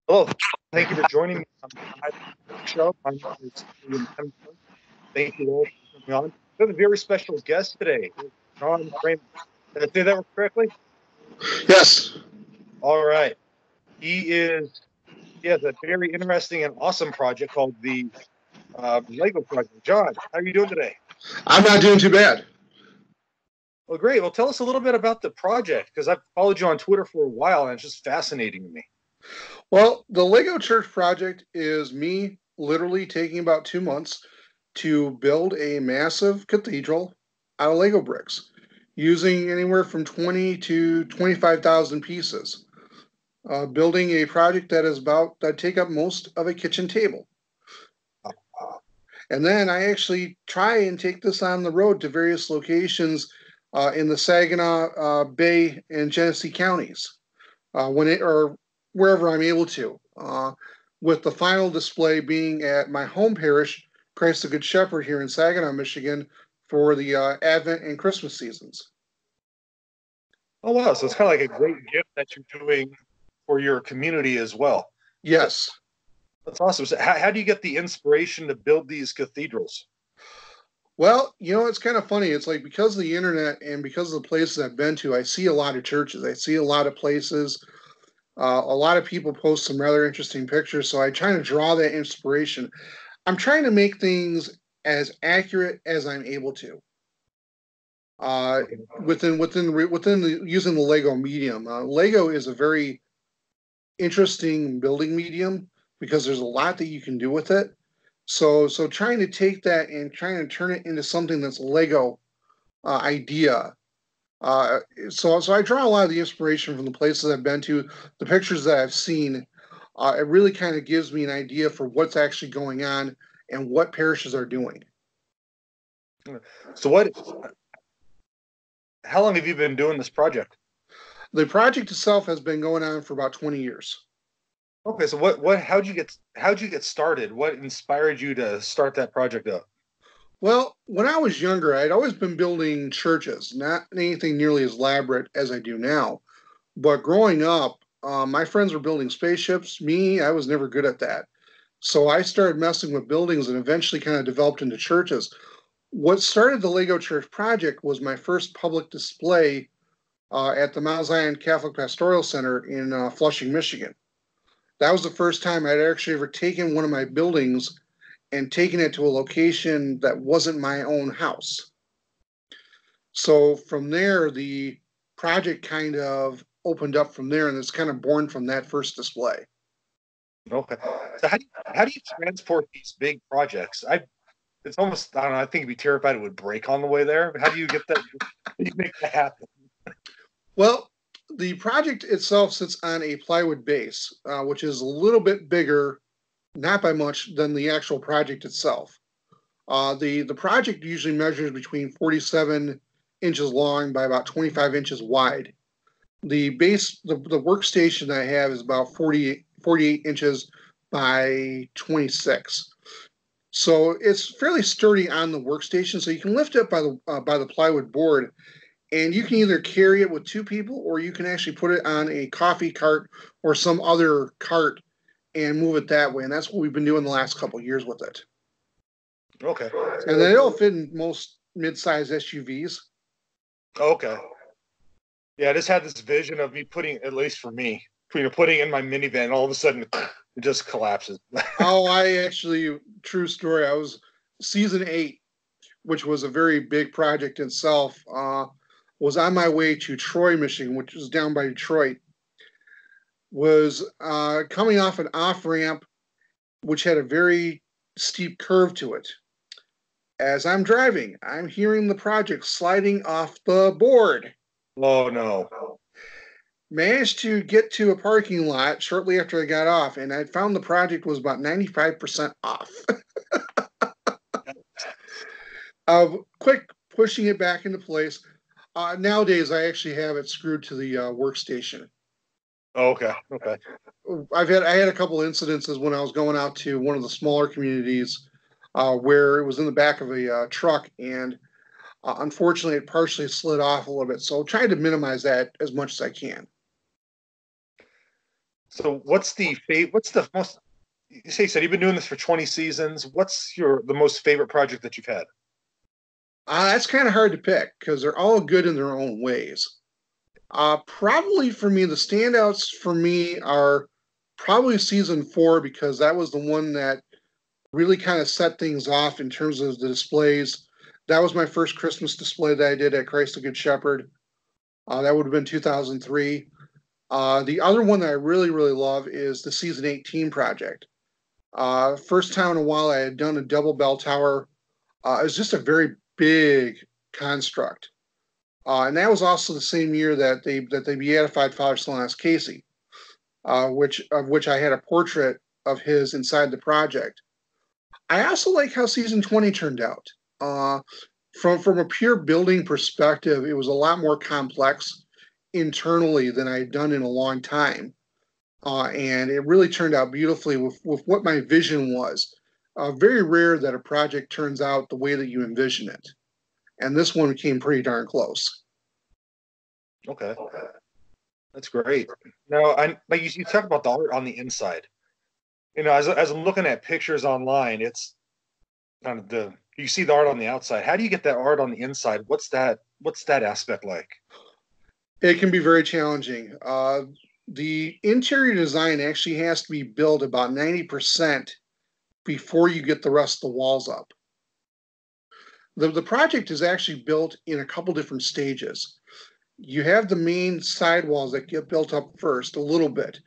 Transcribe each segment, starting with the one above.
Hello, thank you for joining me on my show. My name is Hemsworth. Thank you all for coming on. We have a very special guest today, John Kraemer. Did I say that correctly? Yes. All right. He is he has a very interesting and awesome project called the Lego Project. John, how are you doing today? I'm not doing too bad. Well, great. Well, tell us a little bit about the project because I've followed you on Twitter for a while and it's just fascinating to me. Well, the Lego Church project is me literally taking about 2 months to build a massive cathedral out of Lego bricks using anywhere from 20 to 25,000 pieces. Building a project that take up most of a kitchen table. And then I actually try and take this on the road to various locations in the Saginaw Bay and Genesee counties or wherever I'm able to. With the final display being at my home parish, Christ the Good Shepherd here in Saginaw, Michigan, for the Advent and Christmas seasons. Oh, wow. So it's kind of like a great gift that you're doing for your community as well. Yes. That's awesome. So how do you get the inspiration to build these cathedrals? Well, it's kind of funny. It's like because of the internet and because of the places I've been to, I see a lot of churches. I see a lot of places. A lot of people post some rather interesting pictures, so I try to draw that inspiration. I'm trying to make things as accurate as I'm able to. Using the Lego medium. Lego is a very interesting building medium because there's a lot that you can do with it. So trying to take that and trying to turn it into something that's a Lego idea. So I draw a lot of the inspiration from the places I've been to, the pictures that I've seen. It really kind of gives me an idea for what's actually going on and what parishes are doing. So how long have you been doing this project? The project itself has been going on for about 20 years. Okay, so how'd you get started? What inspired you to start that project up? Well, when I was younger, I'd always been building churches, not anything nearly as elaborate as I do now. But growing up, my friends were building spaceships. Me, I was never good at that. So I started messing with buildings and eventually kind of developed into churches. What started the Lego Church project was my first public display at the Mount Zion Catholic Pastoral Center in Flushing, Michigan. That was the first time I'd actually ever taken one of my buildings and taken it to a location that wasn't my own house. So from there, the project kind of opened up from there, and it's kind of born from that first display. Okay, so how do you transport these big projects? It's almost, I don't know. I think you'd be terrified it would break on the way there. How do you get that? How do you make that happen? Well, the project itself sits on a plywood base, which is a little bit bigger, not by much, than the actual project itself. The project usually measures between 47 inches long by about 25 inches wide. The workstation I have is about 48 inches by 26. So it's fairly sturdy on the workstation. So you can lift it by the plywood board, and you can either carry it with two people, or you can actually put it on a coffee cart or some other cart and move it that way. And that's what we've been doing the last couple of years with it. Okay, And then it'll fit in most mid-size SUVs. okay. Yeah, I just had this vision of me putting, at least for me, putting in my minivan, and all of a sudden it just collapses. True story. I was season 8, which was a very big project itself. Was on my way to Troy, Michigan, which is down by Detroit. Was coming off an off ramp, which had a very steep curve to it. As I'm driving, I'm hearing the project sliding off the board. Oh no. Managed to get to a parking lot shortly after I got off, and I found the project was about 95% off. Quick pushing it back into place. Nowadays, I actually have it screwed to the workstation. Oh, okay. Okay. I had a couple incidences when I was going out to one of the smaller communities where it was in the back of a truck, and unfortunately, it partially slid off a little bit. So, trying to minimize that as much as I can. So what's the most, you said you've been doing this for 20 seasons. What's the most favorite project that you've had? That's kind of hard to pick because they're all good in their own ways. Probably for me, the standouts for me are probably season 4 because that was the one that really kind of set things off in terms of the displays. That was my first Christmas display that I did at Christ the Good Shepherd. That would have been 2003. The other one that I really, really love is the season 18 project. First time in a while I had done a double bell tower. It was just a very big construct. And that was also the same year that they beatified Father Silas Casey, which I had a portrait of his inside the project. I also like how season 20 turned out. Uh, from a pure building perspective, it was a lot more complex internally than I had done in a long time. And it really turned out beautifully with what my vision was. Very rare that a project turns out the way that you envision it. And this one came pretty darn close. Okay, that's great. Now, like you talk about the art on the inside. As I'm looking at pictures online, it's kind of you see the art on the outside. How do you get that art on the inside? What's that aspect like? It can be very challenging. The interior design actually has to be built about 90% before you get the rest of the walls up. The project is actually built in a couple different stages. You have the main sidewalls that get built up first, a little bit,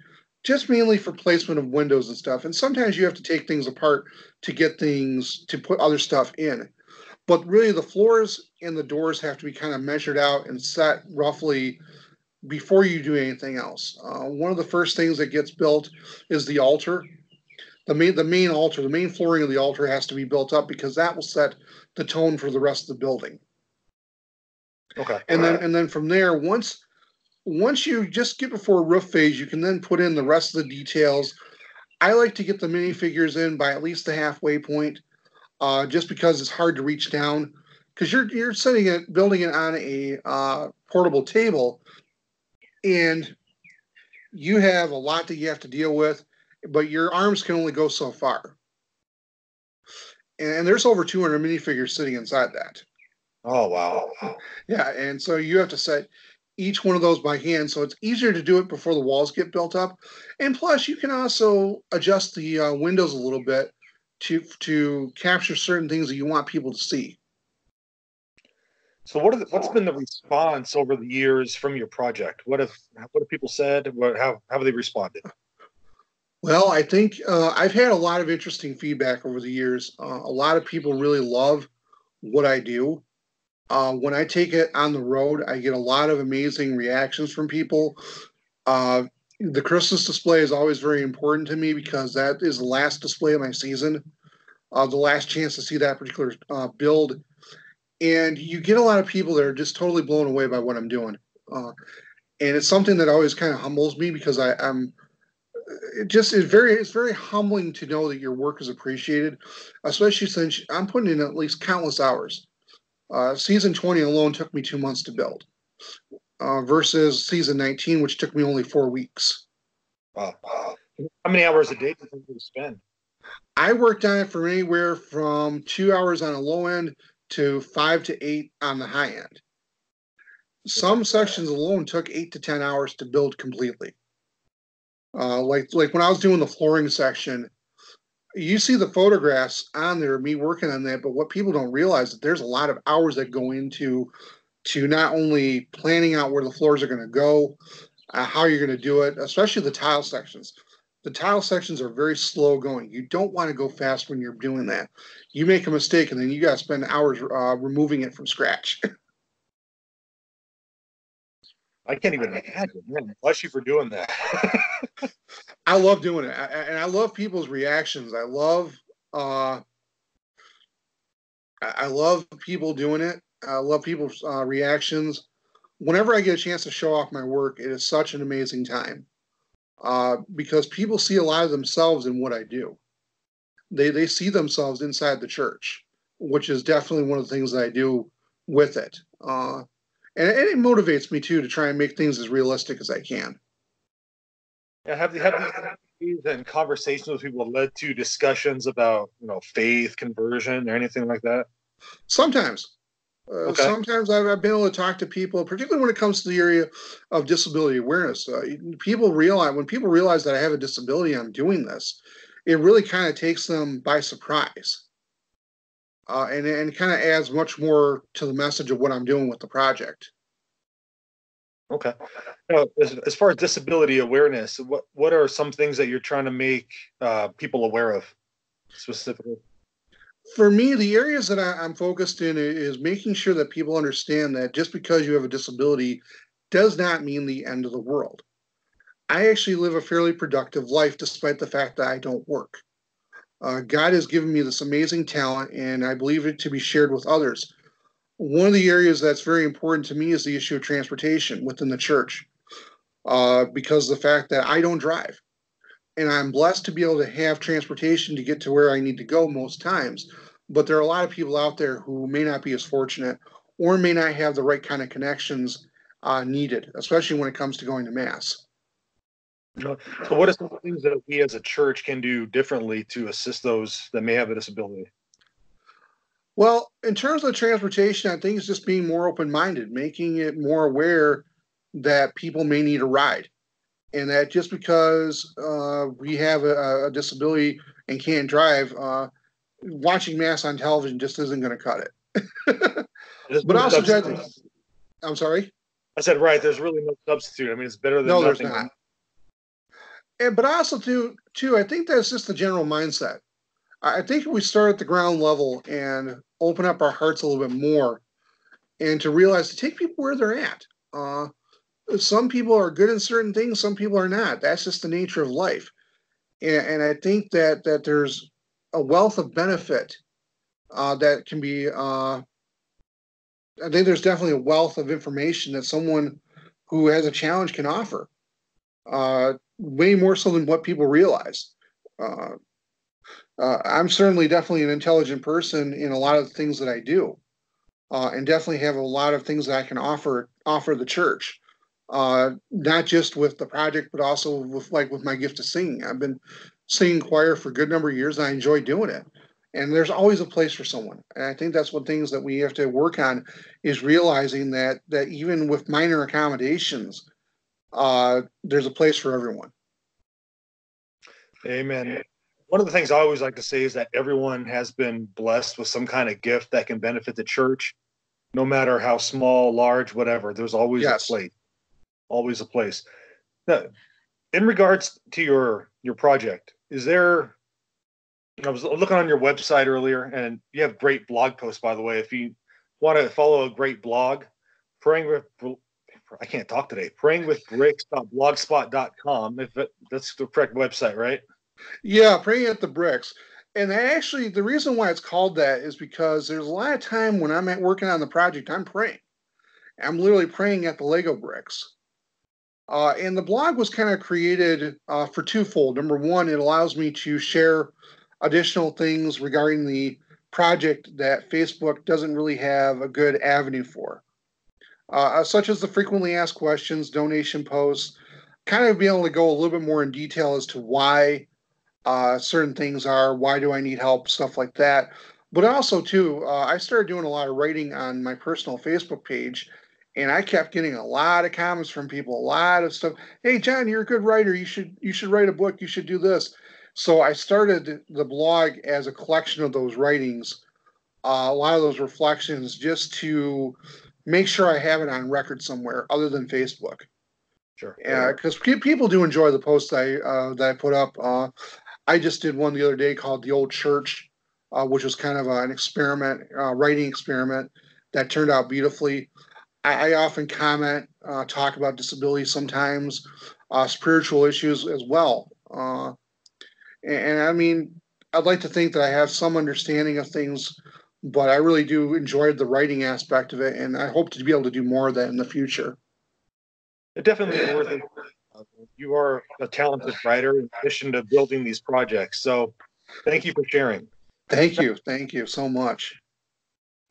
just mainly for placement of windows and stuff. And sometimes you have to take things apart to get things to put other stuff in. But really, the floors and the doors have to be kind of measured out and set roughly before you do anything else. One of the first things that gets built is the altar. The main altar, the main flooring of the altar has to be built up because that will set the tone for the rest of the building. Okay. And then from there, once you just get before roof phase, you can then put in the rest of the details. I like to get the minifigures in by at least the halfway point, just because it's hard to reach down. Because you're building it on a portable table, and you have a lot that you have to deal with, but your arms can only go so far. And there's over 200 minifigures sitting inside that. Oh, wow. Yeah, and so you have to set each one of those by hand, so it's easier to do it before the walls get built up. And plus, you can also adjust the windows a little bit to capture certain things that you want people to see. So what's been the response over the years from your project? What have people said? How have they responded? Well, I think I've had a lot of interesting feedback over the years. A lot of people really love what I do. When I take it on the road, I get a lot of amazing reactions from people. The Christmas display is always very important to me because that is the last display of my season, the last chance to see that particular build. And you get a lot of people that are just totally blown away by what I'm doing. And it's something that always kind of humbles me because it's very humbling to know that your work is appreciated, especially since I'm putting in at least countless hours. Season 20 alone took me 2 months to build, versus season 19, which took me only 4 weeks. Wow. How many hours a day do you spend? I worked on it for anywhere from 2 hours on a low end to 5 to 8 on the high end. Some sections alone took 8 to 10 hours to build completely. Like when I was doing the flooring section, you see the photographs on there, me working on that, but what people don't realize is that there's a lot of hours that go into not only planning out where the floors are going to go, how you're going to do it, especially the tile sections. The tile sections are very slow going. You don't want to go fast when you're doing that. You make a mistake and then you got to spend hours removing it from scratch. I can't even imagine. Man, bless you for doing that. I love doing it, and I love people's reactions. I love people doing it. I love people's reactions. Whenever I get a chance to show off my work, it is such an amazing time, because people see a lot of themselves in what I do. They see themselves inside the church, which is definitely one of the things that I do with it. And it motivates me too to try and make things as realistic as I can. Yeah, have these and conversations with people led to discussions about faith, conversion, or anything like that? Sometimes. Okay. Sometimes I've been able to talk to people, particularly when it comes to the area of disability awareness. When people realize that I have a disability, I'm doing this. It really kind of takes them by surprise, and kind of adds much more to the message of what I'm doing with the project. Okay. Now, as far as disability awareness, what are some things that you're trying to make people aware of specifically? For me, the areas that I'm focused in is making sure that people understand that just because you have a disability does not mean the end of the world. I actually live a fairly productive life despite the fact that I don't work. God has given me this amazing talent, and I believe it to be shared with others. One of the areas that's very important to me is the issue of transportation within the church, because of the fact that I don't drive. And I'm blessed to be able to have transportation to get to where I need to go most times. But there are a lot of people out there who may not be as fortunate or may not have the right kind of connections needed, especially when it comes to going to Mass. So, what are some things that we as a church can do differently to assist those that may have a disability? Well, in terms of transportation, I think it's just being more open minded, making it more aware that people may need a ride. And that just because we have a disability and can't drive, watching Mass on television just isn't going to cut it. There's But no also, substitute. I'm sorry. I said right. There's really no substitute. I mean, it's better than No, there's nothing. not. But also too, I think that's just the general mindset. I think if we start at the ground level and open up our hearts a little bit more, and to realize to take people where they're at. Some people are good in certain things, some people are not. That's just the nature of life. And I think that there's a wealth of benefit that can be. I think there's definitely a wealth of information that someone who has a challenge can offer. Way more so than what people realize. Uh, I'm certainly definitely an intelligent person in a lot of the things that I do, and definitely have a lot of things that I can offer the church. Not just with the project, but also with my gift of singing. I've been singing choir for a good number of years, and I enjoy doing it. And there's always a place for someone. And I think that's one things that we have to work on is realizing that even with minor accommodations, there's a place for everyone. Amen. One of the things I always like to say is that everyone has been blessed with some kind of gift that can benefit the church, no matter how small, large, whatever. There's always a Yes. place. Always a place. Now, in regards to your project, is there? I was looking on your website earlier, and you have great blog posts, by the way. If you want to follow a great blog, praying with I can't talk today. Prayingwithbricks.blogspot.com. If that's the correct website, right? Yeah, praying at the bricks. And actually, the reason why it's called that is because there's a lot of time when I'm working on the project, I'm praying. I'm literally praying at the Lego bricks. And the blog was kind of created for twofold. Number one, it allows me to share additional things regarding the project that Facebook doesn't really have a good avenue for, such as the frequently asked questions, donation posts, kind of being able to go a little bit more in detail as to why certain things are, why do I need help, stuff like that. But also too, I started doing a lot of writing on my personal Facebook page, and I kept getting a lot of comments from people, a lot of stuff. Hey, John, you're a good writer. You should write a book. You should do this. So I started the blog as a collection of those writings, a lot of those reflections, just to make sure I have it on record somewhere other than Facebook. Sure. Because people do enjoy the posts that I put up. I just did one the other day called The Old Church, which was kind of an experiment, writing experiment that turned out beautifully. I often comment, talk about disability sometimes, spiritual issues as well. And I mean, I'd like to think that I have some understanding of things, but I really do enjoy the writing aspect of it, and I hope to be able to do more of that in the future. It definitely is worth it. You are a talented writer in addition to building these projects. So thank you for sharing. Thank you. Thank you so much.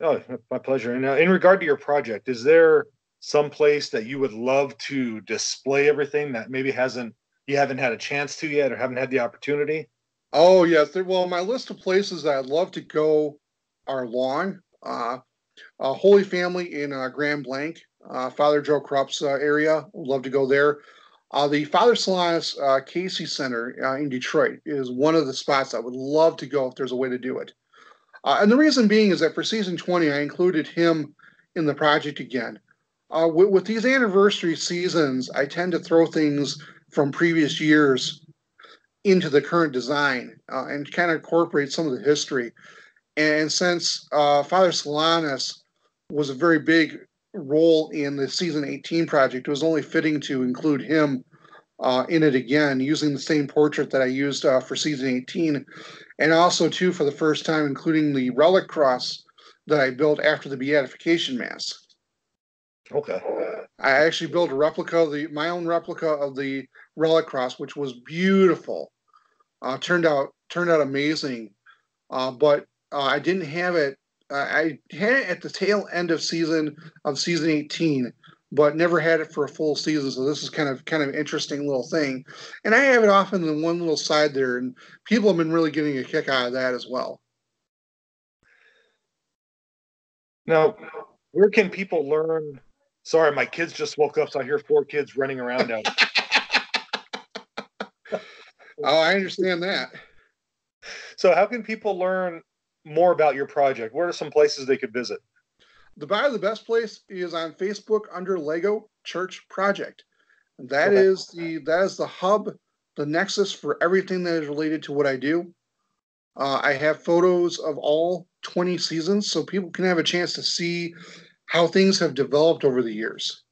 Oh, my pleasure. And in regard to your project, is there some place that you would love to display everything that maybe hasn't you haven't had a chance to yet or haven't had the opportunity? Oh, yes. Well, my list of places that I'd love to go are long. Holy Family in Grand Blanc, Father Joe Krupp's area. Would love to go there. The Father Solanus Casey Center in Detroit is one of the spots I would love to go if there's a way to do it. And the reason being is that for season 20, I included him in the project again. With these anniversary seasons, I tend to throw things from previous years into the current design and kind of incorporate some of the history. And since Father Solanus was a very big role in the season 18 project, it was only fitting to include him in it again, using the same portrait that I used for season 18, and also too for the first time including the relic cross that I built after the beatification mass. Okay. I actually built a replica of my own replica of the relic cross, which was beautiful. Turned out amazing, but I didn't have it. I had it at the tail end of season 18, but never had it for a full season. So this is kind of an interesting little thing, and I have it off in the one little side there, and people have been really getting a kick out of that as well. Now, where can people learn? Sorry, my kids just woke up, so I hear 4 kids running around out. Oh, I understand that. So how can people learn more about your project? Where are some places they could visit? The best place is on Facebook under Lego Church Project. That Okay. is the hub, the nexus for everything that is related to what I do. I have photos of all 20 seasons, so people can have a chance to see how things have developed over the years.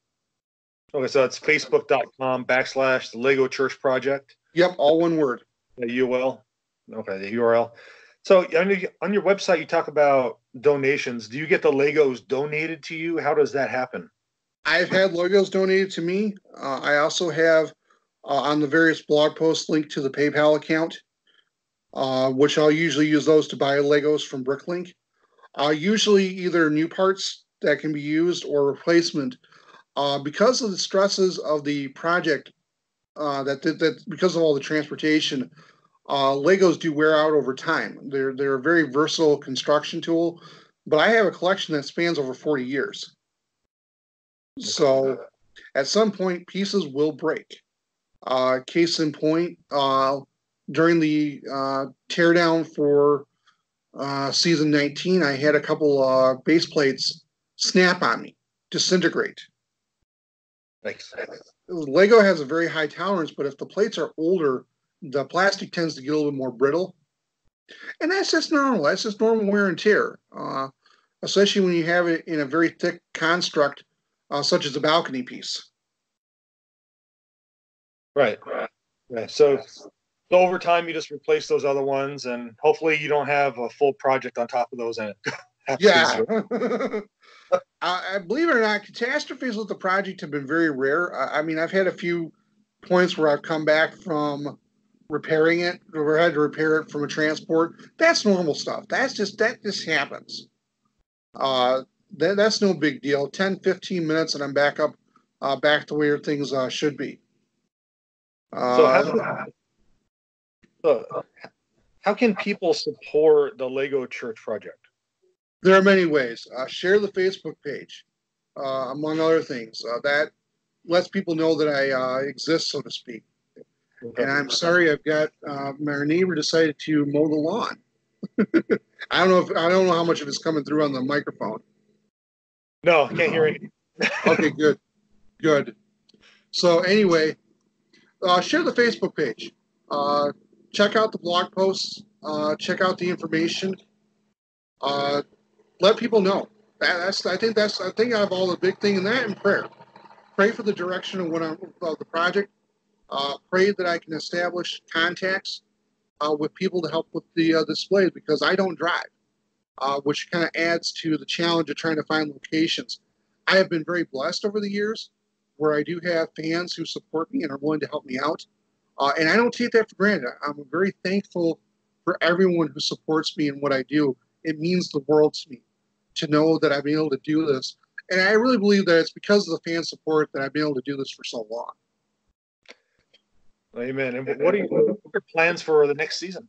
Okay, so it's facebook.com/the Lego Church Project. Yep, all one word. The UL. Okay, the URL. So on your website, you talk about donations. Do you get the Legos donated to you? How does that happen? I've had Legos donated to me. I also have on the various blog posts linked to the PayPal account, which I'll usually use those to buy Legos from Bricklink. Usually either new parts that can be used or replacement. Because of the stresses of the project, that because of all the transportation, Legos do wear out over time. They're a very versatile construction tool, but I have a collection that spans over 40 years. So at some point, pieces will break. Case in point, during the teardown for season 19, I had a couple base plates snap on me, disintegrate. Thanks. Lego has a very high tolerance, but if the plates are older, the plastic tends to get a little bit more brittle. And that's just normal. That's just normal wear and tear, especially when you have it in a very thick construct, such as a balcony piece. Right. Right. So over time, you just replace those other ones, and hopefully you don't have a full project on top of those. And yeah. I believe it or not, catastrophes with the project have been very rare. I mean, I've had a few points where I've come back from repairing it or had to repair it from a transport. That's normal stuff. That just happens. That's no big deal. 10, 15 minutes and I'm back up, back to where things should be. So how can people support the Lego Church Project? There are many ways. Share the Facebook page, among other things. That lets people know that I exist, so to speak. Okay. And I'm sorry, I've got my neighbor decided to mow the lawn. I don't know how much of it's coming through on the microphone. No, can't hear anything. Okay, good. So anyway, share the Facebook page. Check out the blog posts. Check out the information. Let people know. I think out of all the big thing in that and prayer. Pray for the direction of the project. Pray that I can establish contacts with people to help with the displays because I don't drive, which kind of adds to the challenge of trying to find locations. I have been very blessed over the years where I do have fans who support me and are willing to help me out. And I don't take that for granted. I'm very thankful for everyone who supports me in what I do. It means the world to me to know that I've been able to do this. And I really believe that it's because of the fan support that I've been able to do this for so long. Amen. And what are your plans for the next season?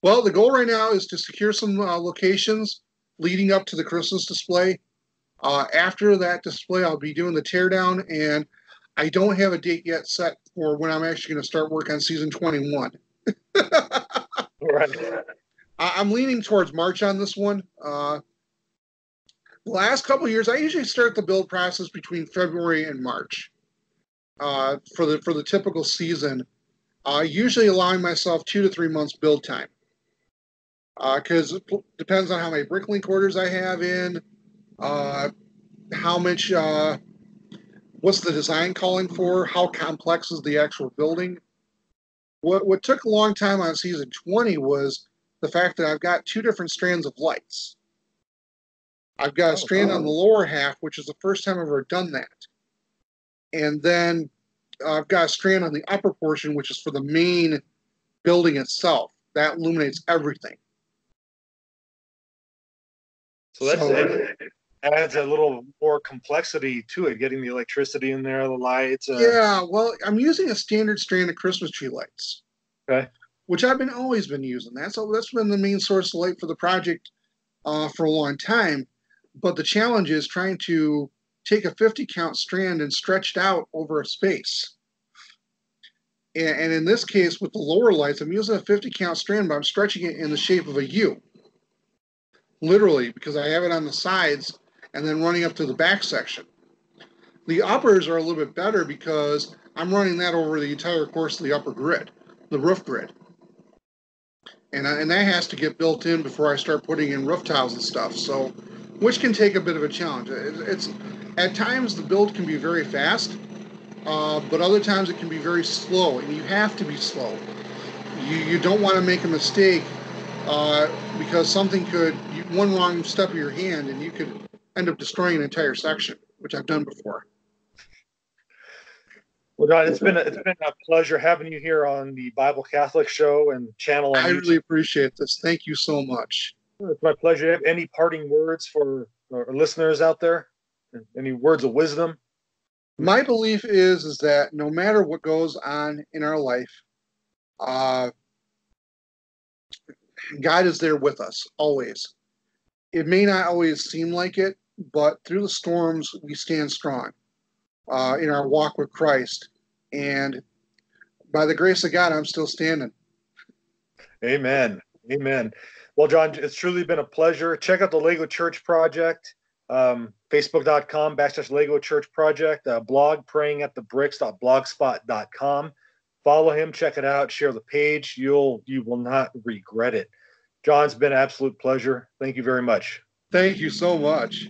Well, the goal right now is to secure some locations leading up to the Christmas display. After that display, I'll be doing the teardown, and I don't have a date yet set for when I'm actually going to start work on season 21. Right. I'm leaning towards March on this one. The last couple of years, I usually start the build process between February and March for the typical season. Usually allowing myself 2 to 3 months build time because it depends on how many bricklink orders I have in, how much, what's the design calling for, how complex is the actual building. What took a long time on season 20 was the fact that I've got 2 different strands of lights. I've got a strand on the lower half, which is the first time I've ever done that. And then I've got a strand on the upper portion, which is for the main building itself. That illuminates everything. So that adds a little more complexity to it, getting the electricity in there, the lights. Yeah, well, I'm using a standard strand of Christmas tree lights. Okay. Which I've always been using. That's been the main source of light for the project for a long time. But the challenge is trying to take a 50 count strand and stretch it out over a space. And in this case, with the lower lights, I'm using a 50 count strand, but I'm stretching it in the shape of a U. Literally, because I have it on the sides and then running up to the back section. The uppers are a little bit better because I'm running that over the entire course of the upper grid, the roof grid. And that has to get built in before I start putting in roof tiles and stuff. So, which can take a bit of a challenge. It's at times the build can be very fast, but other times it can be very slow, and you have to be slow. You don't want to make a mistake because something one wrong step of your hand, and you could end up destroying an entire section, which I've done before. Well, John, it's been a pleasure having you here on the Bible Catholic Show and channel on YouTube. I really appreciate this. Thank you so much. It's my pleasure. Any parting words for our listeners out there? Any words of wisdom? My belief is that no matter what goes on in our life, God is there with us always. It may not always seem like it, but through the storms, we stand strong in our walk with Christ. And by the grace of God, I'm still standing. Amen. Amen. Well, John, it's truly been a pleasure. Check out the Lego Church Project, facebook.com/Lego Church Project, blog prayingatthebricks.blogspot.com. Follow him, check it out, share the page. You will not regret it. John, it's been an absolute pleasure. Thank you very much. Thank you so much.